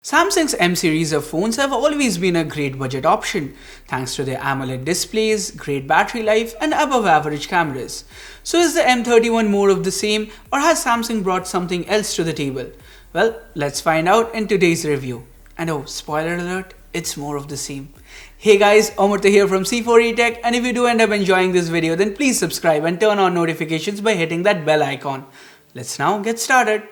Samsung's M series of phones have always been a great budget option, thanks to their AMOLED displays, great battery life, and above average cameras. So is the M31 more of the same, or has Samsung brought something else to the table? Well, let's find out in today's review. And oh, spoiler alert, it's more of the same. Hey guys, Amurtha here from C4E Tech, and if you do end up enjoying this video, then please subscribe and turn on notifications by hitting that bell icon. Let's now get started.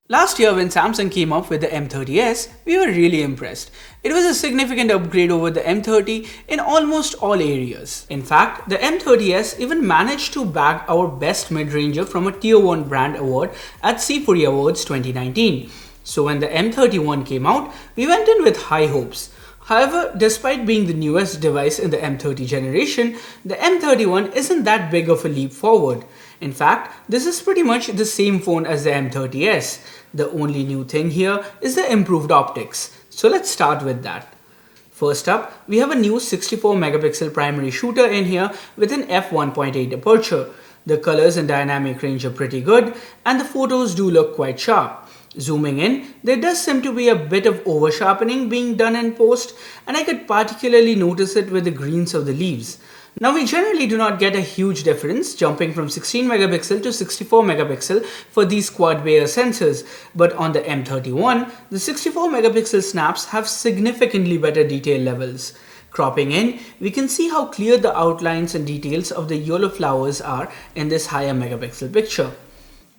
Last year when Samsung came up with the M30S, we were really impressed. It was a significant upgrade over the M30 in almost all areas. In fact, the M30S even managed to bag our best mid-ranger from a Tier 1 brand award at C4E Awards 2019. So when the M31 came out, we went in with high hopes. However, despite being the newest device in the M30 generation, the M31 isn't that big of a leap forward. In fact, this is pretty much the same phone as the M30S. The only new thing here is the improved optics. So let's start with that. First up, we have a new 64 megapixel primary shooter in here with an f1.8 aperture. The colors and dynamic range are pretty good, and the photos do look quite sharp. Zooming in, there does seem to be a bit of over sharpening being done in post, and I could particularly notice it with the greens of the leaves. Now we generally do not get a huge difference jumping from 16 megapixel to 64 megapixel for these quad Bayer sensors, but on the M31, the 64 megapixel snaps have significantly better detail levels. Cropping in, we can see how clear the outlines and details of the yellow flowers are in this higher megapixel picture.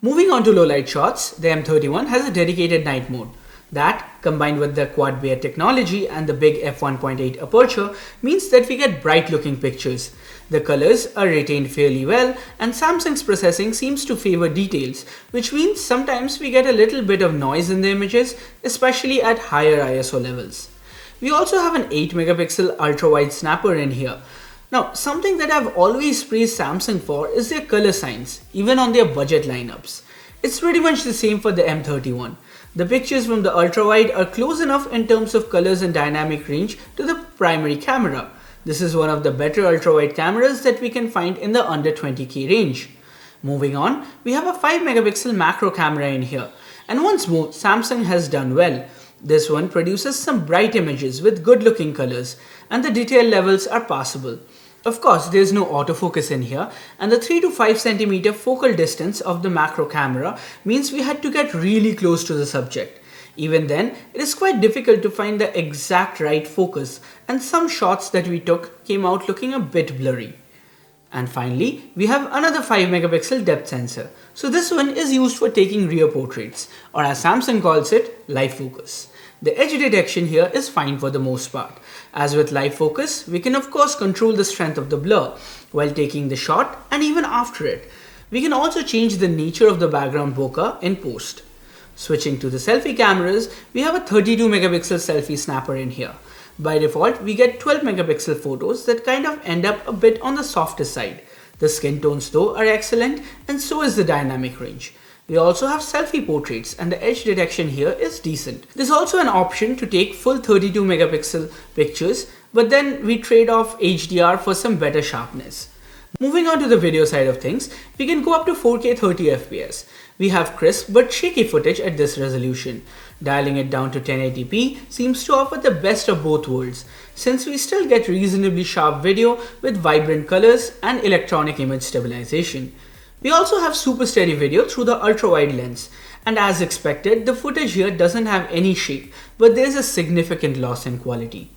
Moving on to low light shots, the M31 has a dedicated night mode. That, combined with the quad Bayer technology and the big f1.8 aperture, means that we get bright looking pictures. The colors are retained fairly well, and Samsung's processing seems to favor details, which means sometimes we get a little bit of noise in the images, especially at higher ISO levels. We also have an 8 megapixel ultra-wide snapper in here. Now, something that I've always praised Samsung for is their color science, even on their budget lineups. It's pretty much the same for the M31. The pictures from the ultra-wide are close enough in terms of colors and dynamic range to the primary camera. This is one of the better ultra-wide cameras that we can find in the under 20k range. Moving on, we have a 5 megapixel macro camera in here. And once more, Samsung has done well. This one produces some bright images with good looking colors, and the detail levels are passable. Of course, there is no autofocus in here, and the 3 to 5 cm focal distance of the macro camera means we had to get really close to the subject. Even then, it is quite difficult to find the exact right focus, and some shots that we took came out looking a bit blurry. And finally, we have another 5 megapixel depth sensor. So this one is used for taking rear portraits, or as Samsung calls it, live focus. The edge detection here is fine for the most part. As with live focus, we can of course control the strength of the blur while taking the shot and even after it. We can also change the nature of the background bokeh in post. Switching to the selfie cameras, we have a 32 megapixel selfie snapper in here. By default, we get 12 megapixel photos that kind of end up a bit on the softer side. The skin tones though are excellent, and so is the dynamic range. We also have selfie portraits, and the edge detection here is decent. There's also an option to take full 32 megapixel pictures, but then we trade off HDR for some better sharpness. Moving on to the video side of things, we can go up to 4K 30fps. We have crisp but shaky footage at this resolution. Dialing it down to 1080p seems to offer the best of both worlds, since we still get reasonably sharp video with vibrant colors and electronic image stabilization. We also have super steady video through the ultra-wide lens, and as expected, the footage here doesn't have any shake, but there's a significant loss in quality.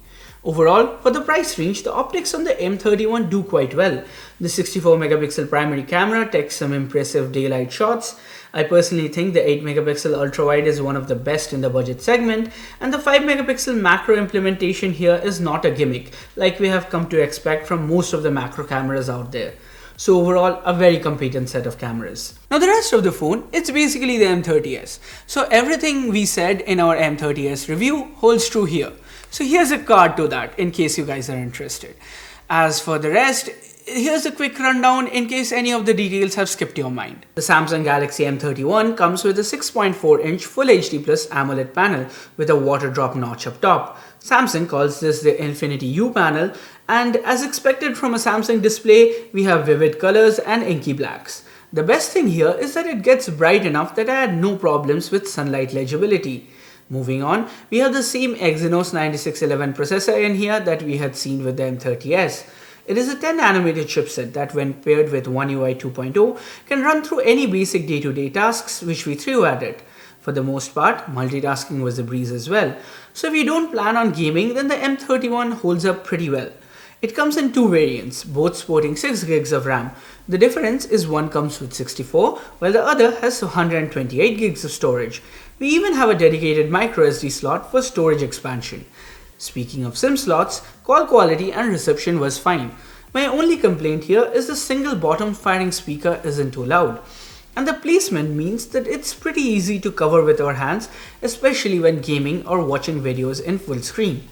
Overall, for the price range, the optics on the M31 do quite well. The 64 megapixel primary camera takes some impressive daylight shots. I personally think the 8 megapixel ultra-wide is one of the best in the budget segment, and the 5 megapixel macro implementation here is not a gimmick, like we have come to expect from most of the macro cameras out there. So overall, a very competent set of cameras. Now the rest of the phone, it's basically the M30S. So everything we said in our M30S review holds true here. So here's a card to that in case you guys are interested. As for the rest, here's a quick rundown in case any of the details have skipped your mind. The Samsung Galaxy M31 comes with a 6.4-inch Full HD Plus AMOLED panel with a water drop notch up top. Samsung calls this the Infinity U panel, and as expected from a Samsung display, we have vivid colors and inky blacks. The best thing here is that it gets bright enough that I had no problems with sunlight legibility. Moving on, we have the same Exynos 9611 processor in here that we had seen with the M30S. It is a 10nm chipset that when paired with One UI 2.0 can run through any basic day-to-day tasks which we threw at it. For the most part, multitasking was a breeze as well. So if you don't plan on gaming, then the M31 holds up pretty well. It comes in two variants, both sporting 6 gigs of RAM. The difference is one comes with 64, while the other has 128 gigs of storage. We even have a dedicated microSD slot for storage expansion. Speaking of SIM slots, call quality and reception was fine. My only complaint here is the single bottom firing speaker isn't too loud. And the placement means that it's pretty easy to cover with our hands, especially when gaming or watching videos in full screen.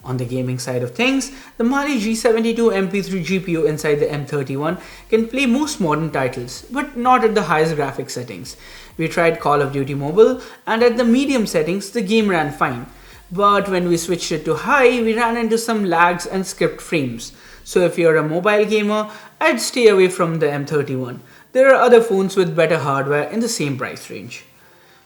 On the gaming side of things, the Mali G72 MP3 GPU inside the M31 can play most modern titles, but not at the highest graphics settings. We tried Call of Duty Mobile, and at the medium settings the game ran fine. But when we switched it to high, we ran into some lags and skipped frames. So if you're a mobile gamer, I'd stay away from the M31. There are other phones with better hardware in the same price range.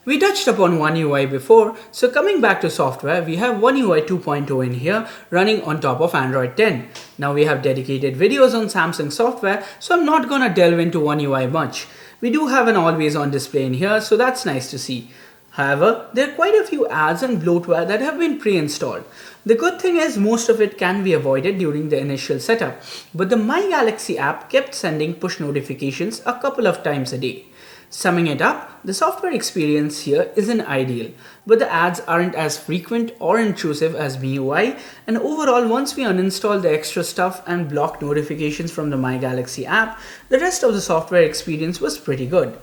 We touched upon One UI before, so coming back to software, we have One UI 2.0 in here running on top of Android 10. Now we have dedicated videos on Samsung software, so I'm not gonna delve into One UI much. We do have an always on display in here, so that's nice to see. However, there are quite a few ads and bloatware that have been pre-installed. The good thing is most of it can be avoided during the initial setup, but the My Galaxy app kept sending push notifications a couple of times a day. Summing it up, the software experience here isn't ideal, but the ads aren't as frequent or intrusive as MIUI, and overall once we uninstall the extra stuff and block notifications from the My Galaxy app, the rest of the software experience was pretty good.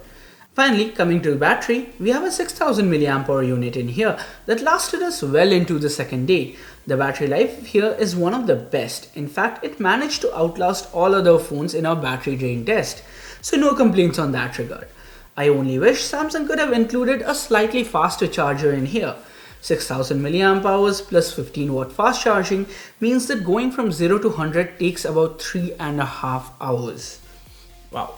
Finally, coming to the battery, we have a 6000 mAh unit in here that lasted us well into the second day. The battery life here is one of the best. In fact, it managed to outlast all other phones in our battery drain test. So no complaints on that regard. I only wish Samsung could have included a slightly faster charger in here. 6000 mAh plus 15 watt fast charging means that going from 0 to 100 takes about 3.5 hours. Wow.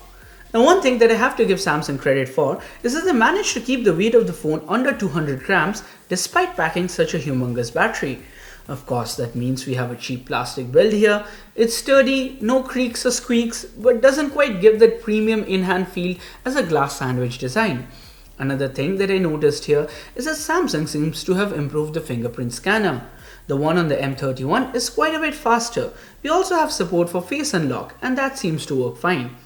Now one thing that I have to give Samsung credit for is that they managed to keep the weight of the phone under 200 grams despite packing such a humongous battery. Of course, that means we have a cheap plastic build here. It's sturdy, no creaks or squeaks, but doesn't quite give that premium in-hand feel as a glass sandwich design. Another thing that I noticed here is that Samsung seems to have improved the fingerprint scanner. The one on the M31 is quite a bit faster. We also have support for face unlock, and that seems to work fine.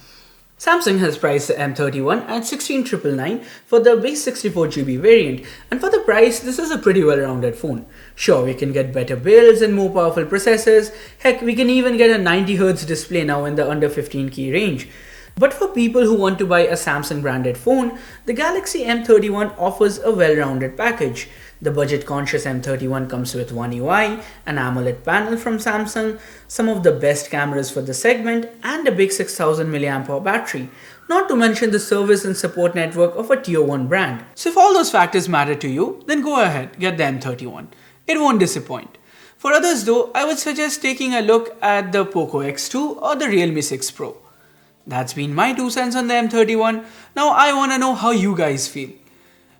Samsung has priced the M31 at 16,999 for the base 64GB variant, and for the price, this is a pretty well-rounded phone. Sure, we can get better builds and more powerful processors. Heck, we can even get a 90Hz display now in the under 15K range. But for people who want to buy a Samsung branded phone, the Galaxy M31 offers a well-rounded package. The budget-conscious M31 comes with One UI, an AMOLED panel from Samsung, some of the best cameras for the segment, and a big 6000 mAh battery. Not to mention the service and support network of a tier 1 brand. So if all those factors matter to you, then go ahead, get the M31. It won't disappoint. For others though, I would suggest taking a look at the Poco X2 or the Realme 6 Pro. That's been my 2 cents on the M31. Now I wanna know how you guys feel.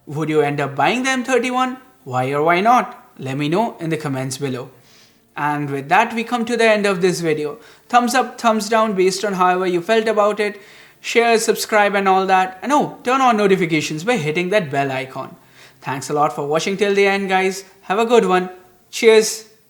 Would you end up buying the M31? Why or why not? Let me know in the comments below. And with that, we come to the end of this video. Thumbs up, thumbs down based on however you felt about it. Share, subscribe and all that. And oh, turn on notifications by hitting that bell icon. Thanks a lot for watching till the end, guys. Have a good one. Cheers.